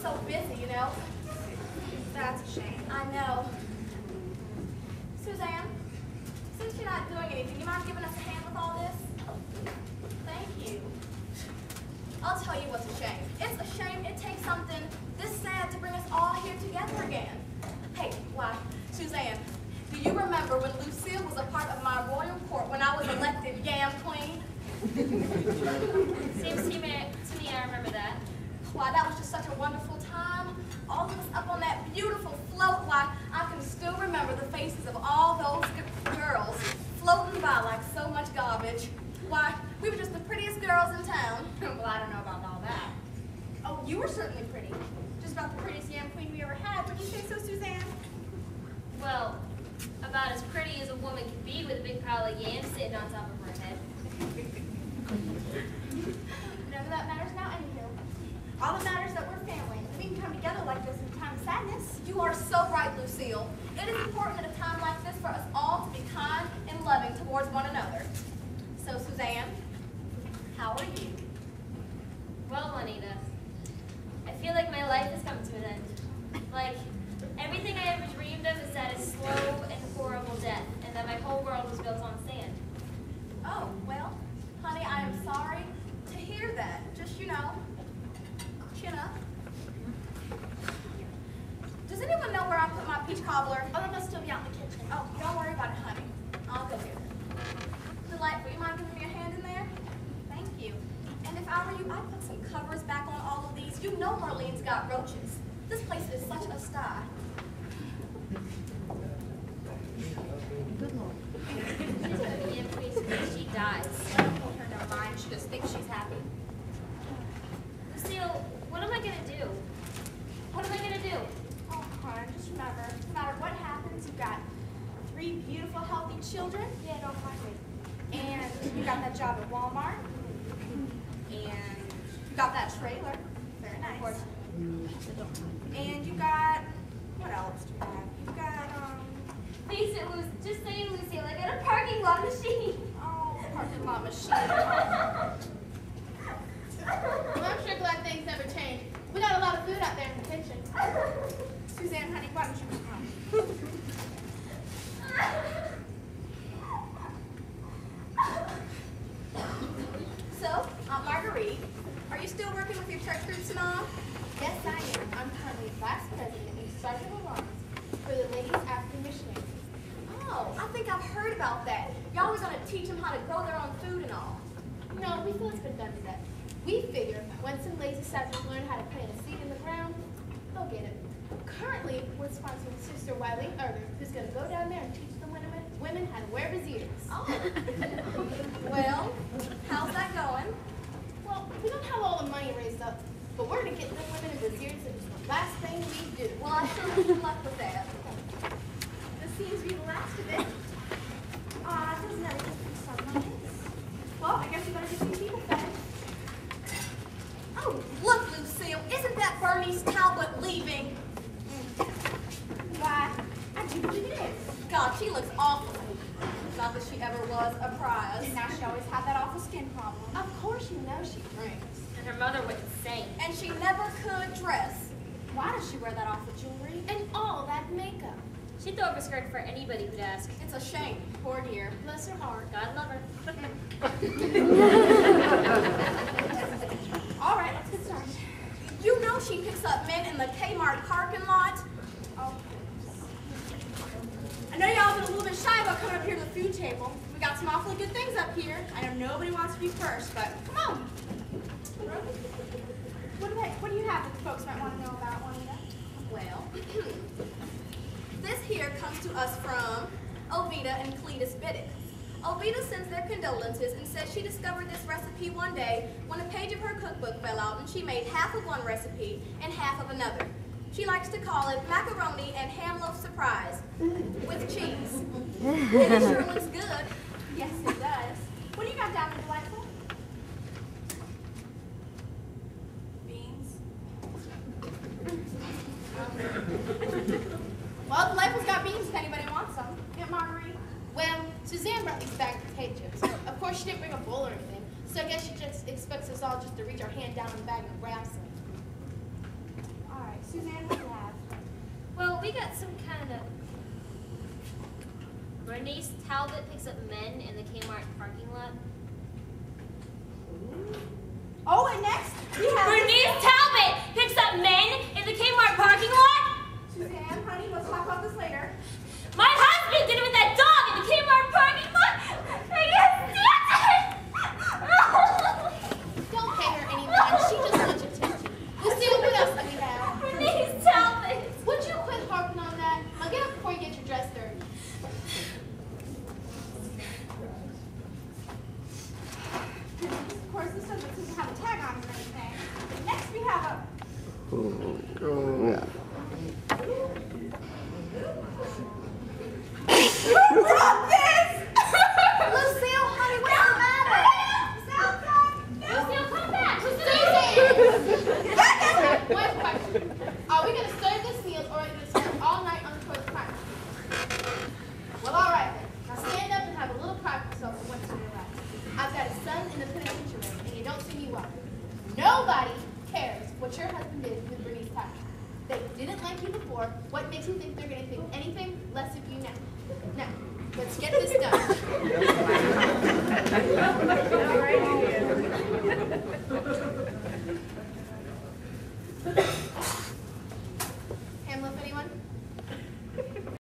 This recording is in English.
so busy, you know. That's a shame. I know. Suzanne, since you're not doing anything, you mind giving us a hand with all this? Thank you. I'll tell you what's a shame. It's a shame it takes something this sad to bring us all here together again. Hey, why, Suzanne, do you remember when Lucille was a part of my royal court when I was elected Yam Queen? Seems to me I remember that. Why, that was just such a wonderful time. All of us up on that beautiful float. Why, I can still remember the faces of all those girls floating by like so much garbage. Why, we were just the prettiest girls in town. Well, I don't know about all that. Oh, you were certainly pretty. Just about the prettiest Yam Queen we ever had. Wouldn't you say so, Suzanne? Well, about as pretty as a woman can be with a big pile of yams sitting on top of her head. None of that matters now, anywho. All that matters is that we're family. We can come together like this in a time of sadness. You are so right, Lucille. It is important at a time like this for us all to be kind and loving towards one another. So, Suzanne, how are you? Well, Juanita, I feel like my life has come to an end. Like, everything I ever dreamed of is that a slow and horrible death, and that my whole world was built on sand. Oh, well, honey, I am sorry to hear that. Just, you know, chin up. Does anyone know where I put my peach cobbler? Oh, that must still be out in the kitchen. Oh, don't worry about it, honey. I'll go get it. Delightful, you mind giving me a hand in there? Thank you. And if I were you, I'd put some covers back on all of these. You know Marlene's got roaches. This place is such a sty. She's gonna be in please when she dies. Don't hold her no mind. She just thinks she's happy. Lucille, what am I gonna do? What am I gonna do? Oh, hon, just remember, no matter what happens, you've got 3 beautiful, healthy children. Yeah, don't mind me. And you got that job at Walmart. And you got that trailer. Very nice. And you got, what else do you have? You got, Face it, just saying, Lucille, I got a parking lot machine. oh, parking lot machine. Well, I'm sure glad things never change. We got a lot of food out there in the kitchen. Suzanne, honey, why don't you come? So, Aunt Marguerite, are you still working with your church groups and all? Yes, I am. I'm currently vice president and sergeant of arms for the Ladies African Missionaries. Oh, I think I've heard about that. Y'all were going to teach them how to grow their own food and all. No, we feel it's been done to death. We figure once some lazy sappers learn how to plant a seed in the ground, they'll get it. Currently, we're sponsoring Sister Wileen Erger, who's going to go down there and teach the women how to wear brassieres. Oh. Well, how's that going? Well, we don't have all the money raised up, but we're going to get them women in brassieres, and it's the last thing we do. Well, I sure wish you luck with that. This seems to be the last of it. There's another just so nice. Well, I guess you better get some people fed. Oh, look, Lucille, isn't that Bernice Talbot leaving? Why, I do believe it is. God, she looks awful. Not that she ever was a prize. And now she always had that awful skin problem. Of course you know she drinks. And her mother was insane. And she never could dress. Why does she wear that awful jewelry? And all that makeup. She'd throw up a skirt for anybody who'd ask. It's a shame. Poor dear. Bless her heart. God love her. All right, let's get started. You know she picks up men in the Kmart parking lot. Oh. I know y'all been a little bit shy about coming up here to the food table. We got some awfully good things up here. I know nobody wants to be first, but come on. What do you have that the folks might want to know about, Juanita? Well, this here comes to us from Ovita and Cletus Biddick. Ovita sends their condolences and says she discovered this recipe one day when a page of her cookbook fell out and she made half of one recipe and half of another. She likes to call it macaroni and ham loaf surprise with cheese. And it sure looks good. Yes, it does. What do you got down there, Delightful? Beans. Well, Delightful's got beans if anybody wants some. Get Marguerite. Well, Suzanne brought these bagged potatoes. Of course, she didn't bring a bowl or anything, so I guess she just expects us all just to reach our hand down in the bag and grab some. we got some kind of... Bernice Talbot picks up men in the Kmart parking lot. Oh, and next we have... Bernice Talbot picks up men in the Kmart parking lot? Suzanne, honey, let's talk about this later. My husband did it with that dog in the Kmart parking lot! I can't stand it! Don't pay her any mind. She just wants attention. Lucille, what else do we have? Bernice Talbot! Would you quit harping on that? Now get up before you get your dress dirty. Of course, this doesn't seem to have a tag on it or anything. Next we have a... Who brought this? Lucille, honey, what's the matter? Lucille, come back! One question. Are we going to serve this meal or are we going to spend all night on the toilet crying? Well, all right then. Now stand up and have a little cry for yourself for once in your life. I've got a son in the penitentiary and you don't see me well. Nobody cares what your husband did with Bernice Talbot. They didn't like you before. What makes you think they're going to think anything less of you now? Now, let's get this done.